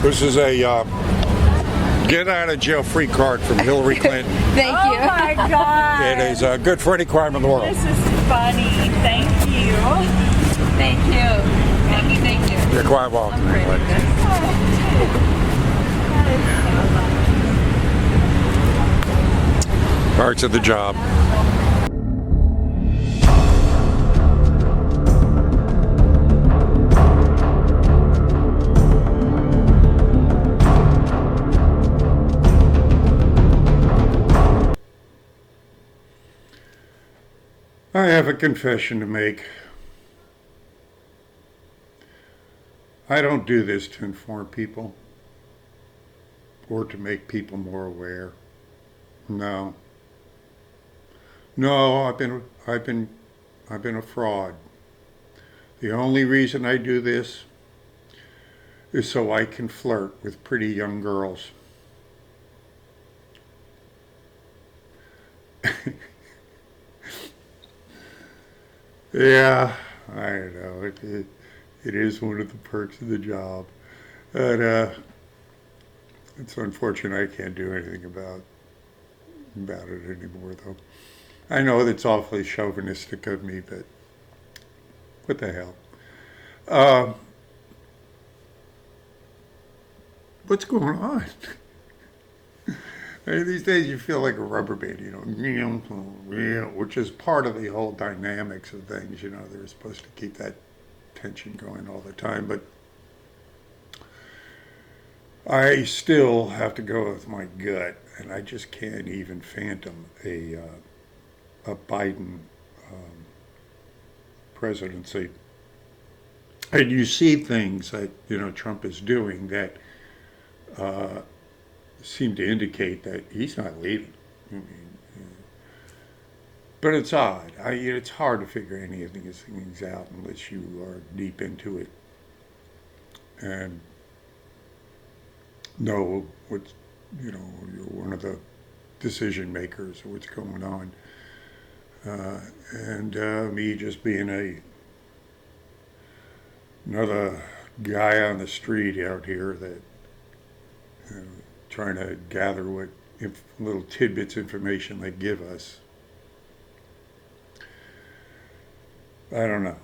This is a get out of jail free card from Hillary Clinton. Thank you. Oh my God. It is good for any crime in the world. This is funny. Thank you. Thank you. Thank you. Thank you. You're quite welcome. Parts of the job. I have a confession to make. I don't do this to inform people or to make people more aware. No. No, I've been a fraud. The only reason I do this is so I can flirt with pretty young girls. Yeah, I know. It is one of the perks of the job. But it's unfortunate I can't do anything about it anymore, though. I know that's awfully chauvinistic of me, but what the hell? What's going on? I mean, these days you feel like a rubber band, which is part of the whole dynamics of things. They're supposed to keep that tension going all the time, but I still have to go with my gut, and I just can't even phantom a Biden presidency. And you see things that Trump is doing that seem to indicate that he's not leaving. But it's odd. It's hard to figure any of these things out unless you are deep into it and know what's, you're one of the decision makers of what's going on. And me just being another guy on the street out here that trying to gather what little tidbits information they give us. I don't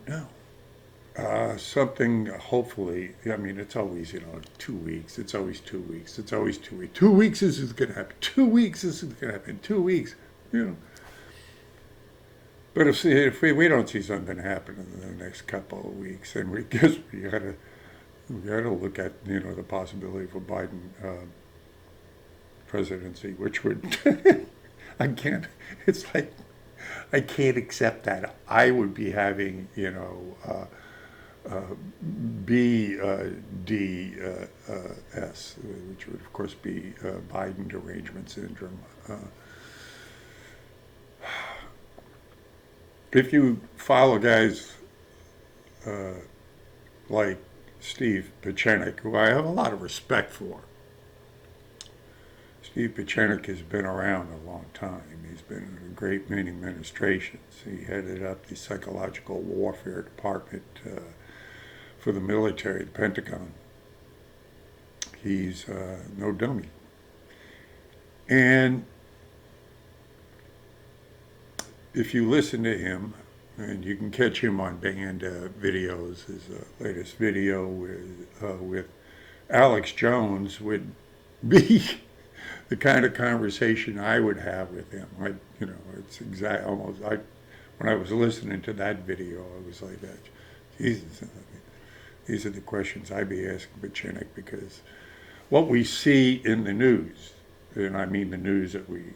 know. Something, hopefully, it's always, 2 weeks. It's always 2 weeks. It's always 2 weeks. 2 weeks, this is going to happen. 2 weeks, this is going to happen. 2 weeks, But if we don't see something happen in the next couple of weeks, then we got to look at, the possibility of a Biden presidency, which would, I can't accept that. I would be having, BDS, which would, of course, be Biden derangement syndrome. If you follow guys like Steve Pieczenik, who I have a lot of respect for. Steve Pieczenik has been around a long time. He's been in a great many administrations. He headed up the psychological warfare department for the military, the Pentagon. He's no dummy. And if you listen to him, and you can catch him on banned videos, his latest video with Alex Jones would be the kind of conversation I would have with him. It's when I was listening to that video, I was like, Jesus, these are the questions I'd be asking Pieczenik, because what we see in the news, and I mean the news that we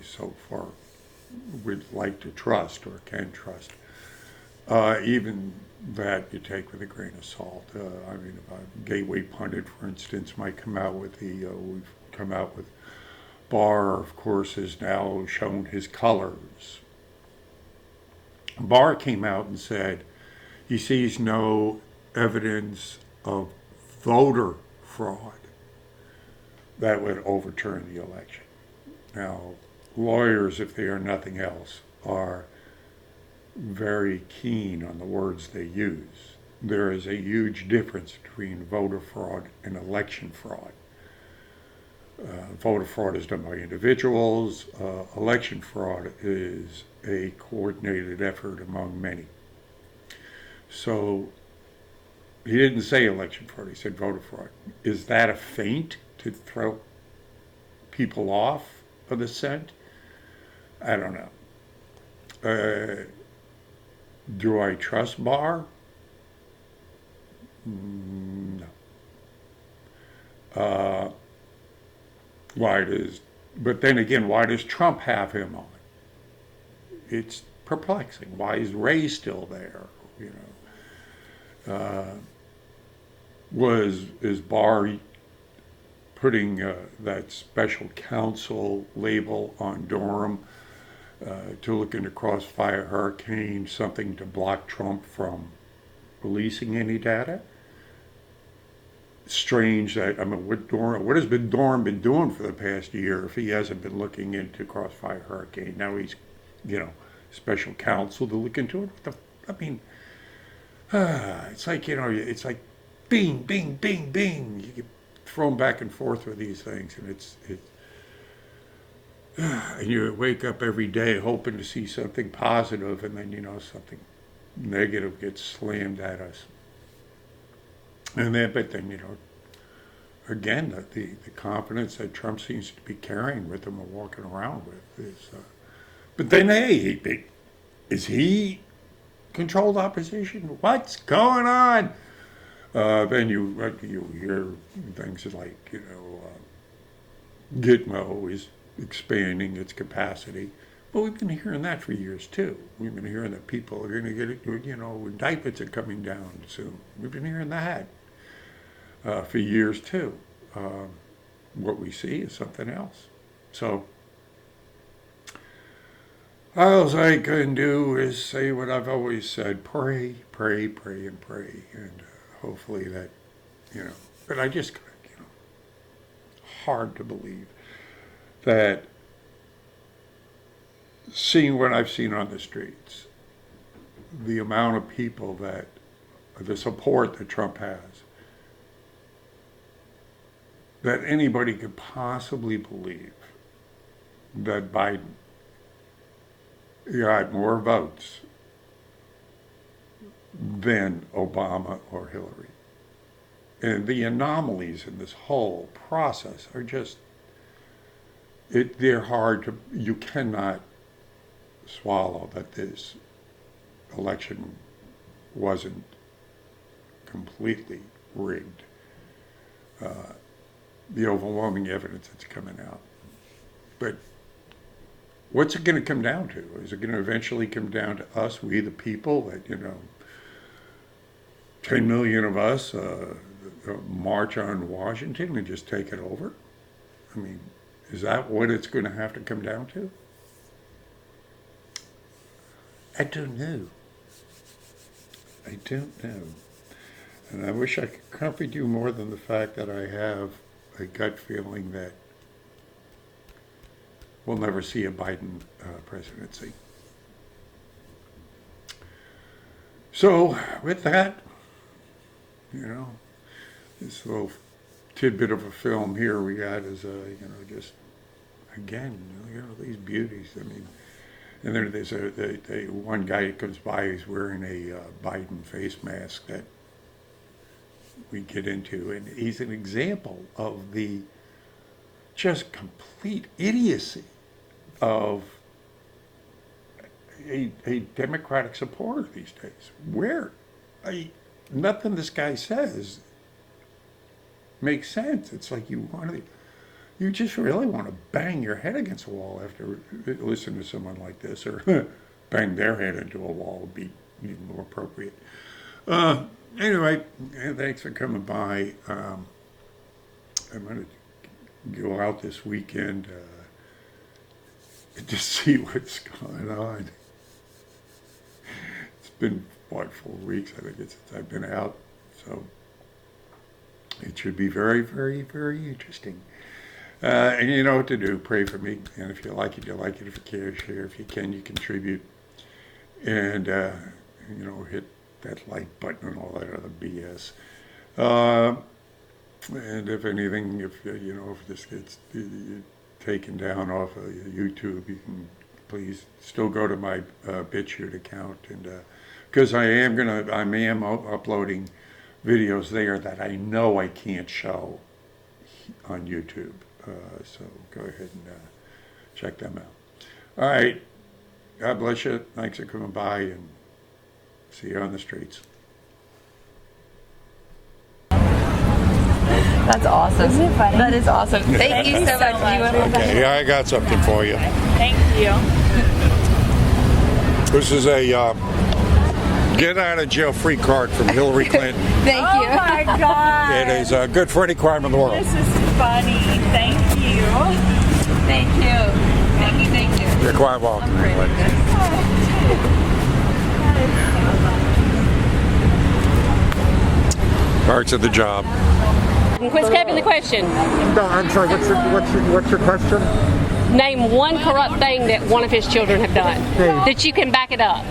so far would like to trust or can trust, even that you take with a grain of salt. Gateway Pundit, for instance, might come out with we've come out with Barr, of course, has now shown his colors. Barr came out and said he sees no evidence of voter fraud that would overturn the election. Now, lawyers, if they are nothing else, are very keen on the words they use. there is a huge difference between voter fraud and election fraud. Voter fraud is done by individuals. Election fraud is a coordinated effort among many. So he didn't say election fraud, he said voter fraud. Is that a feint to throw people off of the scent? I don't know. Do I trust Barr? No. But then again, why does Trump have him on? It's perplexing. Why is Ray still there? Is Barr putting that special counsel label on Durham to look into Crossfire Hurricane something to block Trump from releasing any data? Strange that, what has Durham been doing for the past year if he hasn't been looking into Crossfire Hurricane? Now he's, special counsel to look into it. It's like, it's like bing, bing, bing, bing. You get thrown back and forth with these things, and and you wake up every day hoping to see something positive, and then, something negative gets slammed at us. And then, again, the confidence that Trump seems to be carrying with him or walking around with is, but then, hey, is he controlled opposition? What's going on? Then you hear things like, Gitmo is expanding its capacity. But we've been hearing that for years, too. We've been hearing that people are going to get, indictments are coming down soon. We've been hearing that for years, too. What we see is something else. So all I can do is say what I've always said: pray, pray, pray, and pray, and hopefully that, But I just, hard to believe that, seeing what I've seen on the streets, the amount of people the support that Trump has, that anybody could possibly believe that Biden got more votes than Obama or Hillary. And the anomalies in this whole process are just, they're hard to, you cannot swallow that this election wasn't completely rigged. The overwhelming evidence that's coming out. But what's it going to come down to? Is it going to eventually come down to us, we the people, that, 10 million of us march on Washington and just take it over? Is that what it's going to have to come down to? I don't know. And I wish I could comfort you more than the fact that I have a gut feeling that we'll never see a Biden presidency. So with that, this little tidbit of a film here we got is, just, again, these beauties. And then there's one guy that comes by who's wearing a Biden face mask that we get into, and he's an example of the just complete idiocy of a Democratic supporter these days. Nothing this guy says makes sense. It's like you just really want to bang your head against a wall after listening to someone like this, or bang their head into a wall would be even more appropriate. Anyway, thanks for coming by. I'm going to go out this weekend to see what's going on. It's been, 4 weeks, I think, since I've been out. So it should be very, very, very interesting. And you know what to do. Pray for me. And if you like it, you like it. If you care, share. If you can, you contribute. And, hit that like button and all that other BS. And if anything, if if this gets taken down off of YouTube, you can please still go to my BitChute account, and because I am uploading videos there that I know I can't show on YouTube. So go ahead and check them out. All right. God bless you. Thanks for coming by, and see you on the streets. That's awesome. Isn't it funny? That is awesome. Thank you so much. Okay, yeah, I got something for you. Thank you. This is a get out of jail free card from Hillary Clinton. Thank Oh you. my God. It is good for any crime in the world. This is funny. Thank you. Thank you. Thank you. Thank you. You're quite welcome. Parts of the job. Quit skipping the question. No, I'm sorry. What's your question? Name one corrupt thing that one of his children have done that you can back it up.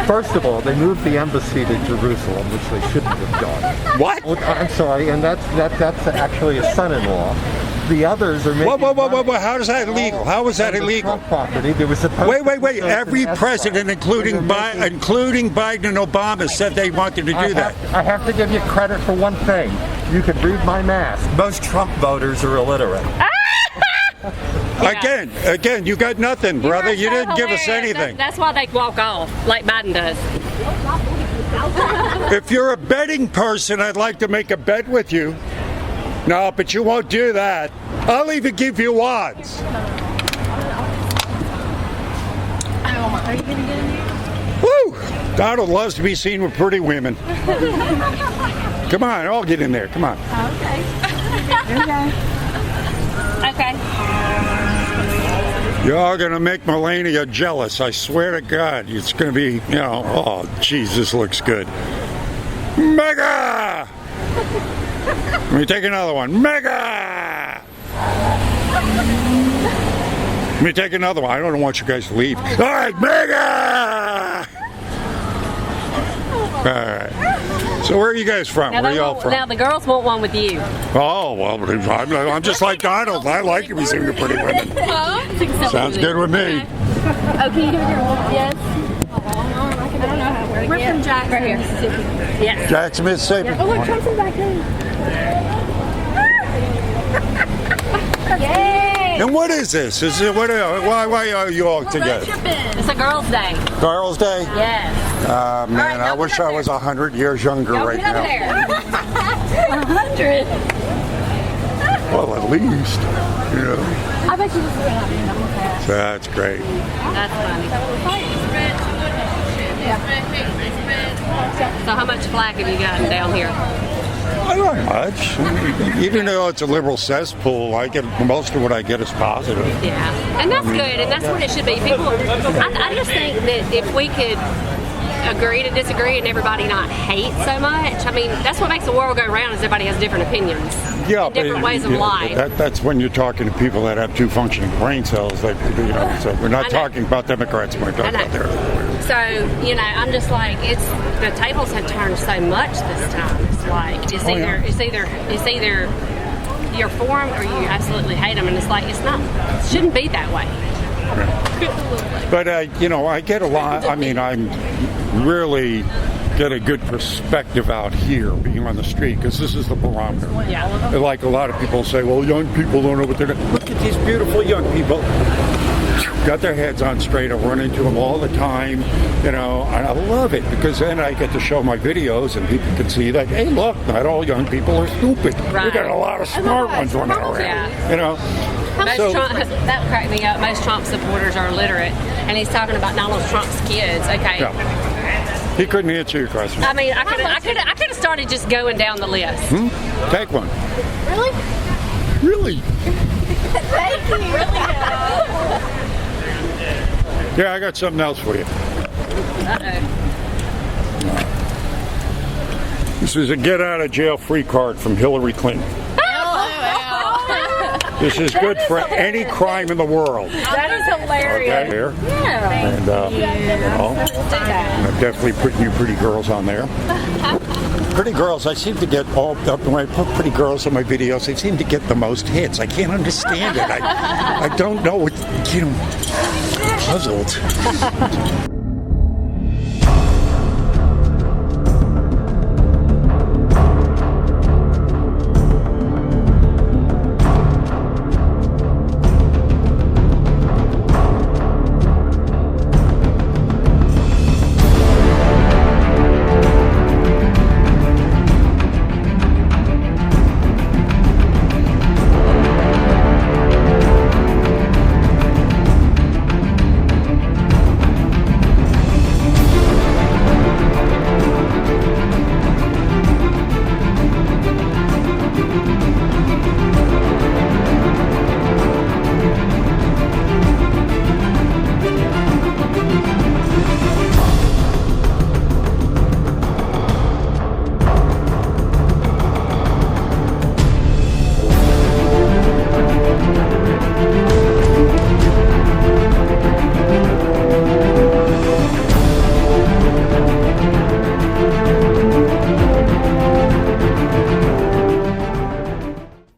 First of all, they moved the embassy to Jerusalem, which they shouldn't have done. What? Well, I'm sorry, and that's actually a son-in-law. The others are making Whoa. How is that illegal? How is that illegal? Trump property. There was supposed Wait. Every president, including Biden and Obama, said they wanted to do that. I have to give you credit for one thing. You can read my mask. Most Trump voters are illiterate. Again, you got nothing, brother. You didn't give us anything. That's why they walk off, like Biden does. If you're a betting person, I'd like to make a bet with you. No, but you won't do that. I'll even give you odds. Are you going to get in here? Woo! Donald loves to be seen with pretty women. Come on, I'll get in there. Come on. Okay. Okay. You're going to make Melania jealous. I swear to God. It's going to be, oh, Jesus looks good. Mega! Let me take another one. Mega! Let me take another one. I don't want you guys to leave. All right, mega! All right. So where are you guys from? Where are y'all from? Now the girls want one with you. Oh, well, I'm just like Donald. I like him. He's seen the pretty women. Sounds good with me. Oh, can you do it here? Yes. I don't know how to. We're from Jackson, right here. Mississippi. Yes. Jackson, Mississippi. Oh, look, Thompson's back there. Yay! And what is this? Why are you all together? It's a girls' day. Girls' Day? Yes. Man, right, I don't wish get I up was 100 years younger right Get over now. there. 100. Well, at least, I bet you this is going to That's great. That's funny. So how much flack have you gotten down here? I don't much. Even though it's a liberal cesspool, I get most of what I get is positive. Yeah, and that's good, and that's what it should be. People, I just think that if we could agree to disagree and everybody not hate so much, I mean, that's what makes the world go round is everybody has different opinions. Yeah, and different ways of life. That's when you're talking to people that have two functioning brain cells. So we're not talking about Democrats. We're talking about their. So, I'm just like, the tables have turned so much this time. It's like, it's either you're for them or you absolutely hate them. And it's like, it shouldn't be that way. But, I get a lot. I mean, I'm really get a good perspective out here being on the street because this is the barometer. Yeah. Like a lot of people say, well, young people don't know what they're doing. Look at these beautiful young people. Got their heads on straight. I run into them all the time, and I love it because then I get to show my videos and people can see that, hey, look, not all young people are stupid. Right. We got a lot of smart ones running around. Yeah. That cracked me up. Most Trump supporters are illiterate, and he's talking about Donald Trump's kids. Okay. Yeah. He couldn't answer your question. I mean, I could have started just going down the list. Take one. Really? Really? Thank you. Really? Yeah, I got something else for you. This is a get out of jail free card from Hillary Clinton. This is good for any crime in the world. That is hilarious. Okay, here. Yeah. And I'm definitely putting you pretty girls on there. Pretty girls, I seem to get when I put pretty girls on my videos, they seem to get the most hits. I can't understand it. I don't know what, puzzled.